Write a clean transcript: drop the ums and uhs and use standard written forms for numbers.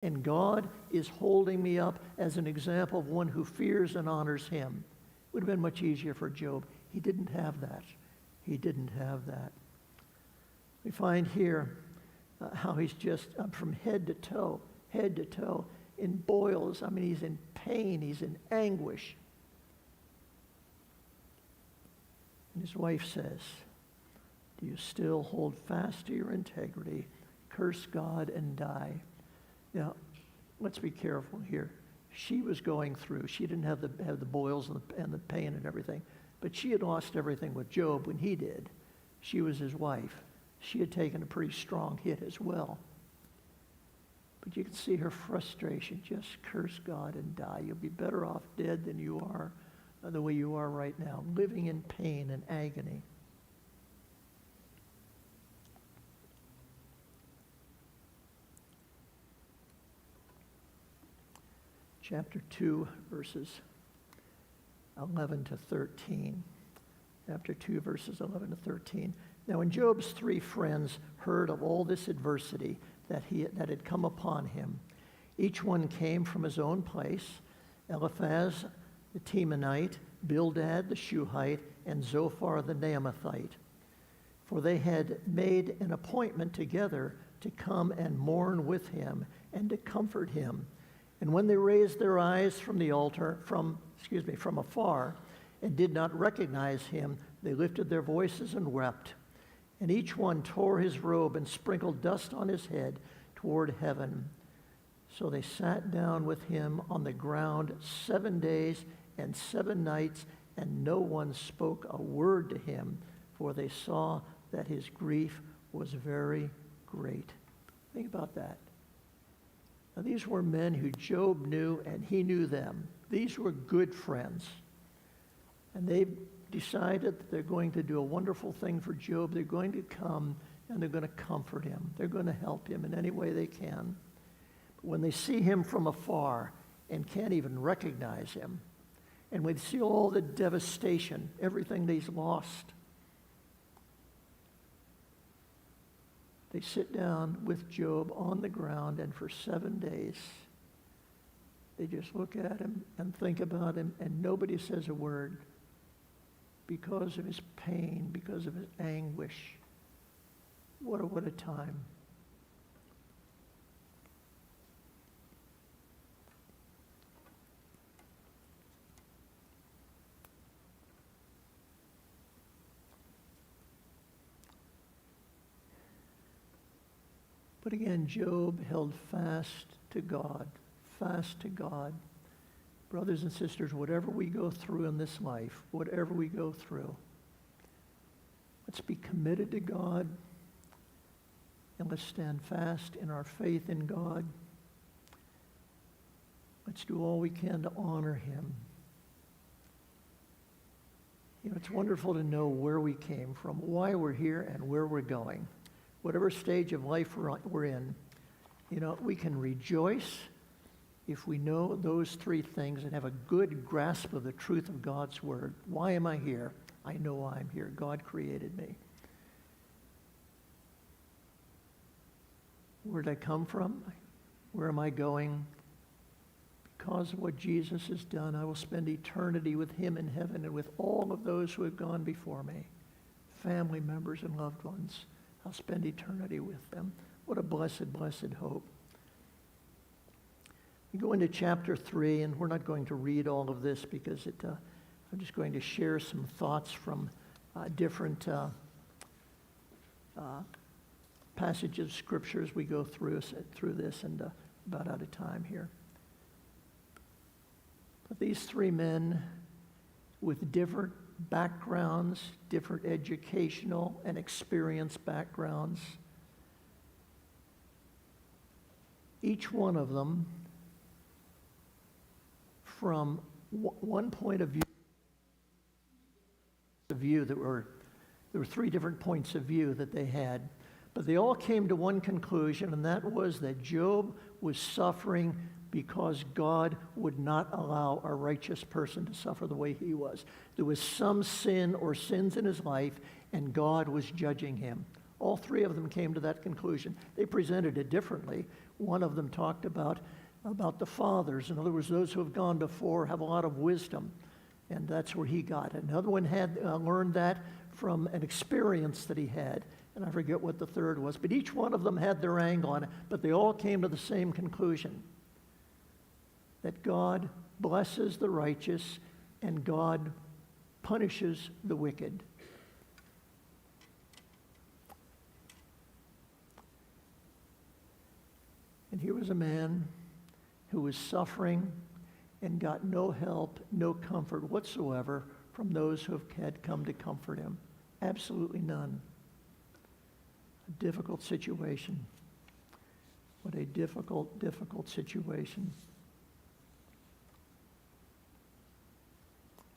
And God is holding me up as an example of one who fears and honors him. It would have been much easier for Job. He didn't have that. He didn't have that. We find here how he's just from head to toe, in boils. I mean, he's in pain. He's in anguish. And his wife says, "Do you still hold fast to your integrity? Curse God and die." Now, let's be careful here. She was going through. She didn't have the boils and the pain and everything. But she had lost everything with Job when he did. She was his wife. She had taken a pretty strong hit as well. But you can see her frustration. Just curse God and die. You'll be better off dead than you are the way you are right now, living in pain and agony. Chapter 2, verses 11 to 13. Chapter 2, verses 11 to 13. Now, when Job's three friends heard of all this adversity that had come upon him, each one came from his own place: Eliphaz the Temanite, Bildad the Shuhite, and Zophar the Naamathite. For they had made an appointment together to come and mourn with him and to comfort him. And when they raised their eyes from the altar, from afar, and did not recognize him, they lifted their voices and wept. And each one tore his robe and sprinkled dust on his head toward heaven. So they sat down with him on the ground 7 days and 7 nights, and no one spoke a word to him, for they saw that his grief was very great. Think about that. Now, these were men who Job knew, and he knew them. These were good friends. And they decided that they're going to do a wonderful thing for Job. They're going to come and they're going to comfort him. They're going to help him in any way they can. But when they see him from afar and can't even recognize him, and when they see all the devastation, everything that he's lost, they sit down with Job on the ground, and for 7 days, they just look at him and think about him, and nobody says a word because of his pain, because of his anguish. What a time. But again, Job held fast to God, fast to God. Brothers and sisters, whatever we go through in this life, whatever we go through, let's be committed to God, and let's stand fast in our faith in God. Let's do all we can to honor him. You know, it's wonderful to know where we came from, why we're here, and where we're going. Whatever stage of life we're in, you know, we can rejoice if we know those three things and have a good grasp of the truth of God's word. Why am I here? I know why I'm here. God created me. Where did I come from? Where am I going? Because of what Jesus has done, I will spend eternity with him in heaven and with all of those who have gone before me, family members and loved ones. I'll spend eternity with them. What a blessed, blessed hope. We go into chapter 3, and we're not going to read all of this because I'm just going to share some thoughts from different passages of Scripture as we go through this, and about out of time here. But these three men with different backgrounds, different educational and experience backgrounds, each one of them from one point of view there were 3 different points of view that they had, but they all came to one conclusion, and that was that Job was suffering because God would not allow a righteous person to suffer the way he was. There was some sin or sins in his life, and God was judging him. All 3 of them came to that conclusion. They presented it differently. One of them talked about the fathers. In other words, those who have gone before have a lot of wisdom, and that's where he got it. Another one had learned that from an experience that he had, and I forget what the third was, but each one of them had their angle on it, but they all came to the same conclusion, that God blesses the righteous and God punishes the wicked. And here was a man who was suffering and got no help, no comfort whatsoever from those who had come to comfort him. Absolutely none. A difficult situation. What a difficult, difficult situation.